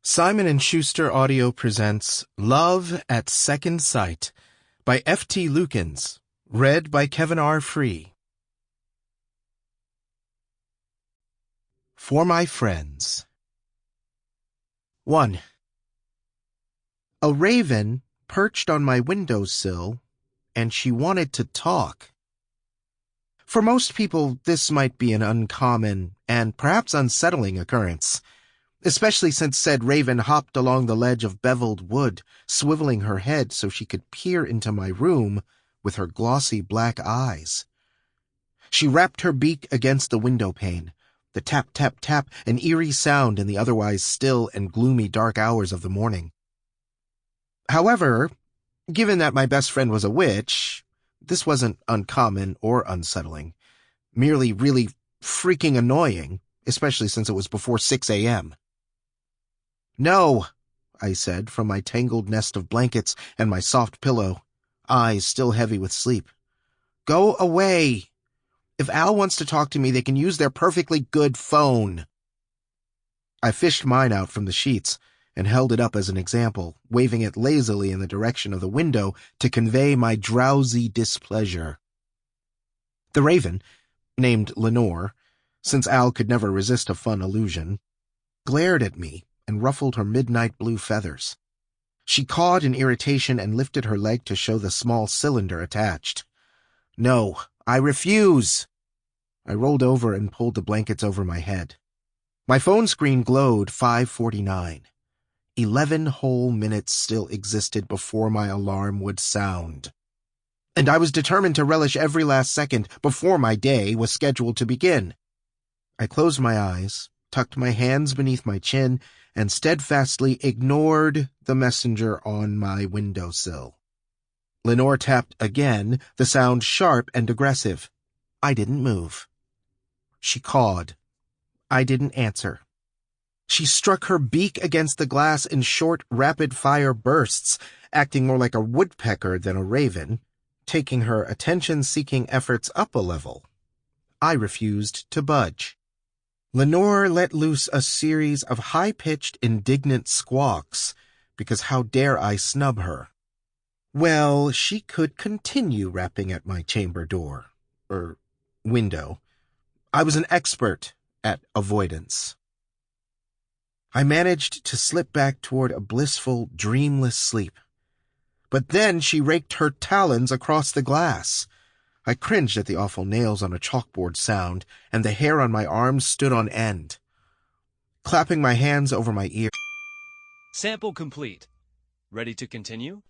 Simon & Schuster Audio presents Love at Second Sight by F.T. Lukens, read by Kevin R. Free. For My Friends. 1. A raven perched on my windowsill, and she wanted to talk. For most people, this might be an uncommon and perhaps unsettling occurrence, especially since said raven hopped along the ledge of beveled wood, swiveling her head so she could peer into my room with her glossy black eyes. She rapped her beak against the window pane, the tap, tap, tap, an eerie sound in the otherwise still and gloomy dark hours of the morning. However, given that my best friend was a witch, this wasn't uncommon or unsettling, merely really freaking annoying, especially since it was before 6 a.m. "No," I said from my tangled nest of blankets and my soft pillow, eyes still heavy with sleep. "Go away. If Al wants to talk to me, they can use their perfectly good phone." I fished mine out from the sheets and held it up as an example, waving it lazily in the direction of the window to convey my drowsy displeasure. The raven, named Lenore, since Al could never resist a fun illusion, glared at me and ruffled her midnight blue feathers. She cawed in irritation and lifted her leg to show the small cylinder attached. "No, I refuse." I rolled over and pulled the blankets over my head. My phone screen glowed 5:49. 11 whole minutes still existed before my alarm would sound. And I was determined to relish every last second before my day was scheduled to begin. I closed my eyes, tucked my hands beneath my chin, and steadfastly ignored the messenger on my windowsill. Lenore tapped again, the sound sharp and aggressive. I didn't move. She cawed. I didn't answer. She struck her beak against the glass in short, rapid-fire bursts, acting more like a woodpecker than a raven, taking her attention-seeking efforts up a level. I refused to budge. Lenore let loose a series of high-pitched, indignant squawks, because how dare I snub her? Well, she could continue rapping at my chamber door, window. I was an expert at avoidance. I managed to slip back toward a blissful, dreamless sleep. But then she raked her talons across the glass. I cringed at the awful nails on a chalkboard sound, and the hair on my arms stood on end. Clapping my hands over my ear. Sample complete. Ready to continue?